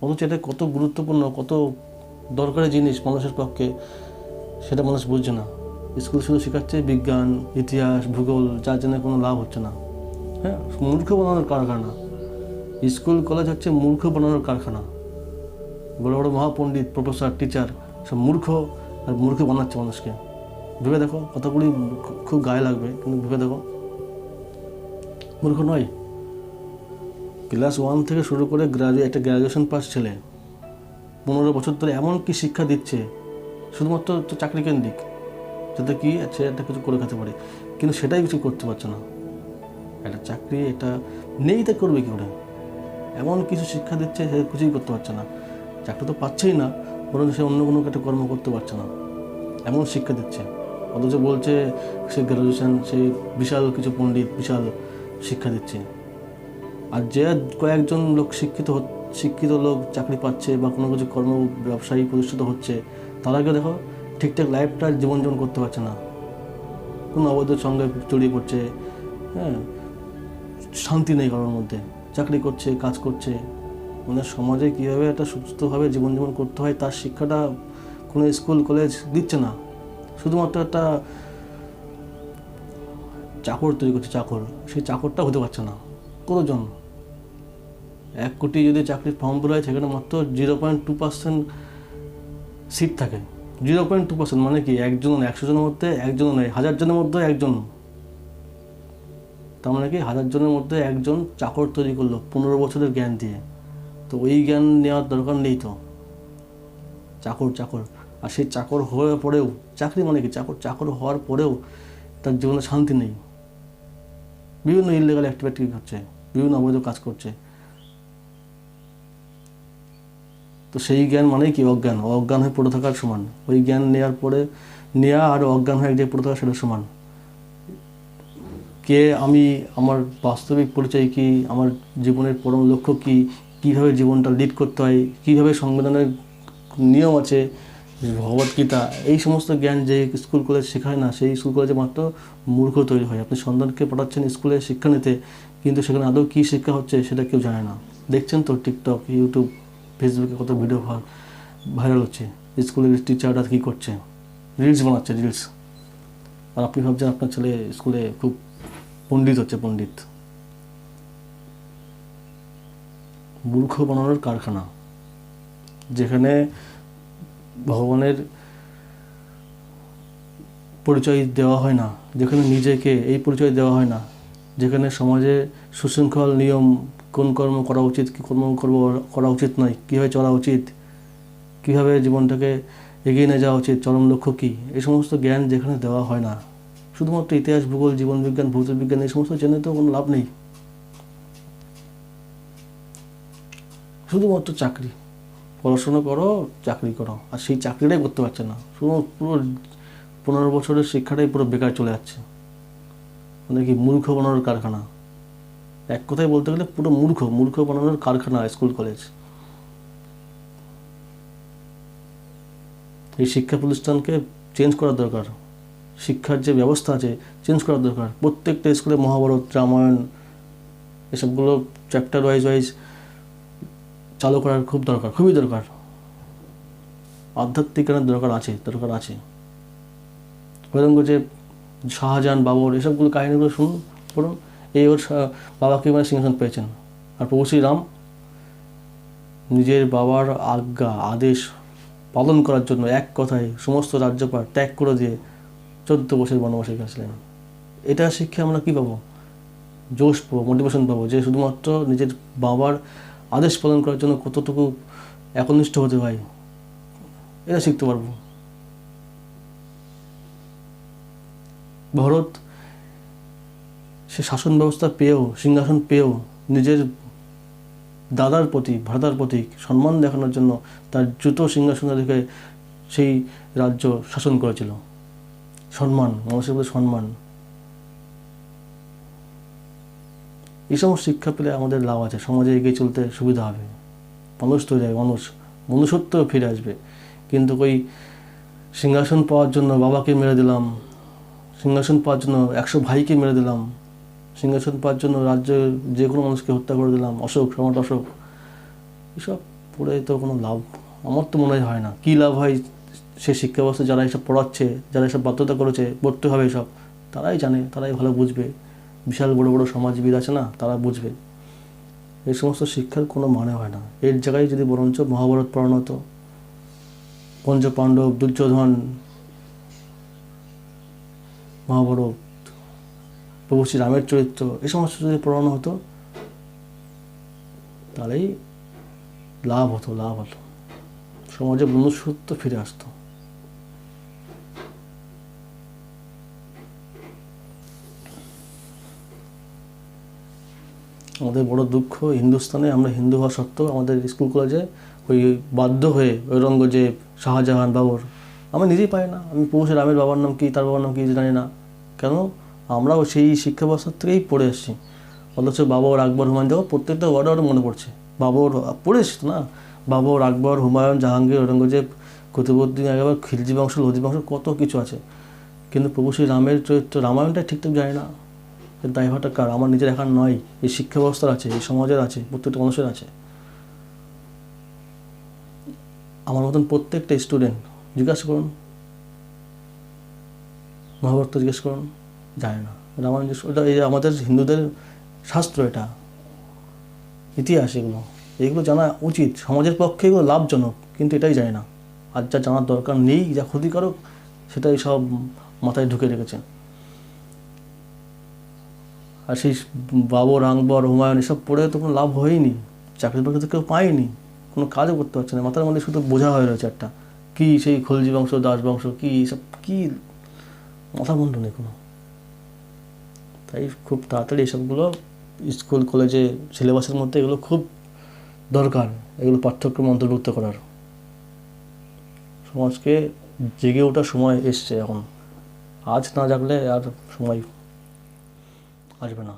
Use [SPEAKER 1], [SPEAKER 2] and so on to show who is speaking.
[SPEAKER 1] অথচ এটা কত গুরুত্বপূর্ণ, কত দরকারি জিনিস মানুষের পক্ষে, সেটা মানুষ বুঝছে না। স্কুল শুধু শেখাচ্ছে বিজ্ঞান, ইতিহাস, ভূগোল, যার জন্য কোনো লাভ হচ্ছে না। হ্যাঁ, মূর্খ বানানোর কারখানা। স্কুল কলেজ হচ্ছে মূর্খ বানানোর কারখানা। বড় বড় মহাপণ্ডিত, প্রফেসর, টিচার সব মূর্খ, আর মূর্খ বানাচ্ছে মানুষকে। ভেবে দেখো, কতগুলি খুব গায়ে লাগবে, কিন্তু ভেবে দেখো, মূর্খ নয়। ক্লাস 1 থেকে শুরু করে একটা গ্র্যাজুয়েশন পাস ছেলে 15 বছর ধরে এমন কি শিক্ষা দিচ্ছে শুধুমাত্র চাকরি কেন্দ্রিক, যাতে কি সে একটা কিছু করে খেতে পারে, কিন্তু সেটাই কিছু করতে পারছে না। একটা চাকরি এটা নেই, তা করবে কী করে? এমন কিছু শিক্ষা দিচ্ছে, সে কিছুই করতে পারছে না। চাকরি তো পাচ্ছেই না, বরং সে অন্য কোনো একটা কর্ম করতে পারছে না, এমন শিক্ষা দিচ্ছে। অথচ বলছে সে গ্র্যাজুয়েশন, সে বিশাল কিছু পণ্ডিত, বিশাল শিক্ষা দিচ্ছে। আর যে কয়েকজন লোক শিক্ষিত লোক চাকরি পাচ্ছে বা কোনো কিছু কর্ম ব্যবসায়ী প্রতিষ্ঠিত হচ্ছে, তারাকে দেখো ঠিকঠাক লাইফটা জীবনযাপন করতে পারছে না, কোনো অবৈধ সঙ্গে জড়িয়ে পড়ছে। হ্যাঁ, শান্তি নেই কারোর মধ্যে, চাকরি করছে, কাজ করছে। মানে সমাজে কীভাবে একটা সুস্থভাবে জীবনযাপন করতে হয় তার শিক্ষাটা কোনো স্কুল কলেজ দিচ্ছে না। শুধুমাত্র একটা চাকর তৈরি করছে, চাকর। সেই চাকরটা হতে পারছে না। কতজন? 1 কোটি যদি চাকরির ফর্ম বের হয়, সেখানে মাত্র 0.2% সিট থাকে। 0.2% মানে কি? 100 জনের মধ্যে 1 জনও নেই, 1000 জনের মধ্যে 1 জন। তার মানে কি 1000 জনের মধ্যে 1 জন চাকর তৈরি করলো 15 বছরের জ্ঞান দিয়ে। তো ওই জ্ঞান নেওয়ার দরকার নেই তো। চাকর। আর সেই চাকর হওয়ার পরেও, চাকরি মানে কি? চাকর হওয়ার পরেও তার জীবনে শান্তি নেই। বিভিন্ন ইললিগাল অ্যাক্টিভিটি করছে, বিভিন্ন অবৈধ কাজ করছে। তো সেই জ্ঞান মানেই কি? অজ্ঞান হয়ে পড়ে থাকার সমান। ওই জ্ঞান নেওয়া আর অজ্ঞান হয়ে একদিকে পড়ে থাকা, সেটা সমান। কে আমি, আমার বাস্তবিক পরিচয় কি, আমার জীবনের পরম লক্ষ্য কি, কীভাবে জীবনটা লিড করতে হয়, কীভাবে সংবিধানের নিয়ম আছে, ভগবদ্গীতা, এই সমস্ত জ্ঞান যে স্কুল কলেজ শেখায় না, সেই স্কুল কলেজে মাত্র মূর্খ তৈরি হয়। আপনি সন্তানকে পাঠাচ্ছেন স্কুলে শিক্ষা নিতে, কিন্তু সেখানে আদৌ কী শিক্ষা হচ্ছে সেটা কেউ জানে না। দেখছেন তো টিকটক, ইউটিউব, ফেসবুকে কত ভিডিও ভাইরাল হচ্ছে। স্কুলের টিচাররা কী করছে? রিলস বানাচ্ছে, রিলস। আর আপনি ভাবছেন আপনার ছেলে স্কুলে খুব পণ্ডিত হচ্ছে, পণ্ডিত। মূর্খ বানানোর কারখানা, যেখানে ভগবানের পরিচয় দেওয়া হয় না, যেখানে নিজেকে এই পরিচয় দেওয়া হয় না, যেখানে সমাজে সুশৃঙ্খল নিয়ম, কোন কর্ম করা উচিত, কী কর্ম করা উচিত নয়, কীভাবে চলা উচিত, কীভাবে জীবনটাকে এগিয়ে নিয়ে যাওয়া উচিত, চরম লক্ষ্য কী, এই সমস্ত জ্ঞান যেখানে দেওয়া হয় না, শুধুমাত্র ইতিহাস, ভূগোল, জীবনবিজ্ঞান, ভৌতবিজ্ঞান, এই সমস্ত জেনে তো কোনো লাভ নেই। শুধুমাত্র চাকরি, পড়াশোনা করো, চাকরি করো, আর সেই চাকরিটাই করতে পারছে না। পুরো 15 বছরের শিক্ষাটাই পুরো বেকার চলে যাচ্ছে। মানে কি? মূর্খ বানানোর কারখানা। এক কথায় বলতে গেলে পুরো মূর্খ বানানোর কারখানা স্কুল কলেজ। এই শিক্ষা প্রতিষ্ঠানকে চেঞ্জ করা দরকার। শিক্ষার যে ব্যবস্থা আছে চেঞ্জ করা দরকার। প্রত্যেকটা স্কুলে মহাভারত, রামায়ণ, এসবগুলো চ্যাপ্টার ওয়াইজ চালু করার খুব দরকার, খুবই দরকার। আধ্যাত্মিক জ্ঞানের দরকার আছে। বরং যে শাহজাহান, বাবর, এসবগুলো কাহিনীগুলো পড়ুন। ওর বাবাকে মানে সিংহাসন পেয়েছেন, আর প্রভু শ্রীরাম নিজের বাবার আদেশ পালন করার জন্য এক কথায় সমস্ত রাজ্যপাট ত্যাগ করে দিয়ে 14 বছর বনবাসে গেছিলেন। এটা শিক্ষা আমরা কী পাবো? জোশ পাবো, মোটিভেশন পাবো, যে শুধুমাত্র নিজের বাবার আদেশ পালন করার জন্য কতটুকু একনিষ্ঠ হতে হয়, এটা শিখতে পারবো। ভরত, সে শাসন ব্যবস্থা পেয়েও, সিংহাসন পেয়েও, নিজের ভ্রাতার প্রতি সম্মান দেখানোর জন্য তার দ্রুত সিংহাসনে রেখে সেই রাজ্য শাসন করেছিল। সম্মান, মানুষের প্রতি সম্মান, এই সমস্ত শিক্ষা পেলে আমাদের লাভ আছে। সমাজে এগিয়ে চলতে সুবিধা হবে, মানুষ তৈরি হবে, মনুষ্যত্ব ফিরে আসবে। কিন্তু ওই সিংহাসন পাওয়ার জন্য বাবাকে মেরে দিলাম, সিংহাসন পাওয়ার জন্য 100 ভাইকে মেরে দিলাম, সিংহাসন পাওয়ার জন্য রাজ্যের যে কোনো মানুষকে হত্যা করে দিলাম, সম্রাট অশোক, এসব পড়ে তো কোনো লাভ আমার তো মনে হয় না। কী লাভ হয় সে শিক্ষা ব্যবস্থা যারা এসব পড়াচ্ছে, যারা এসব বাধ্যতা করেছে পড়তে হবে এসব, তারাই জানে, তারাই ভালো বুঝবে। বিশাল বড় বড় সমাজবিদ আছে না, তারা বুঝবে। এই সমস্ত শিক্ষার কোনো মানে হয় না। এর জায়গায় যদি বরঞ্চ মহাভারত পড়ানো হতো, পঞ্চপাণ্ডব, দুর্যোধন, মহাভারত, প্রভু শ্রী রামের চরিত্র, এই সমস্ত যদি পড়ানো হতো তাহলেই লাভ হতো, সমাজে মনুষ্যত্ব ফিরে আসতো। আমাদের বড় দুঃখ, হিন্দুস্তানে আমরা হিন্দু হওয়া সত্ত্বেও আমাদের স্কুল কলেজে ওই বাধ্য হয়ে ঔরঙ্গজেব, শাহজাহান, বাবর, আমি নিজেই পাই না। আমি প্রভু শ্রী রামের বাবার নাম কী, তার বাবার নাম কী জানি না। কেন? আমরাও সেই শিক্ষা ব্যবস্থা থেকেই পড়ে এসেছি। অথচ বাবর, আকবর, হুমায়ুন, দেখো প্রত্যেকটা ওয়ার্ডে মনে পড়ছে। বাবর পড়ে এসেছি না, বাবর, আকবর, হুমায়ুন, জাহাঙ্গীর, ঔরঙ্গজেব, কুতুবউদ্দিন আইবক, খিলজি বংশ, লোধি বংশ, কত কিছু আছে। কিন্তু প্রভু শ্রী রামের চরিত্র, রামায়ণটা ঠিকঠাক জানি না। এর দায়ভারটা কার? আমার নিজের একার নয়, এই শিক্ষা ব্যবস্থার আছে, এই সমাজের আছে, প্রত্যেকটা মানুষের আছে। আমার মতন প্রত্যেকটা স্টুডেন্ট জিজ্ঞাসা করুন, মহাভারত জিজ্ঞেস করুন, জানে না। রামায়ণ জিজ্ঞেস, ওটা এই আমাদের হিন্দুদের শাস্ত্র, এটা ইতিহাস। এগুলো জানা উচিত, সমাজের পক্ষে এগুলো লাভজনক, কিন্তু এটাই জানে না। আর যা জানার দরকার নেই, যা ক্ষতিকারক, সেটাই সব মাথায় ঢুকে রেখেছেন। আর সেই বাবর, আকবর, হুমায়ুন এসব পড়ে তো কোনো লাভ হয়নি, চাকরি বাকরি তো কেউ পায়নি, কোনো কাজও করতে পারছে না। মাথার মধ্যে শুধু বোঝা হয়ে রয়েছে একটা, কী সেই খলজি বংশ, দাস বংশ, কী সব, কী মাথা মুন্ড নেই কোনো। তাই খুব তাড়াতাড়ি এসবগুলো স্কুল কলেজে সিলেবাসের মধ্যে এগুলো খুব দরকার, এগুলো পাঠ্যক্রমে অন্তর্ভুক্ত করার। সমাজকে জেগে ওঠার সময় এসছে এখন। আজ না জাগলে আর সময় আসবে না।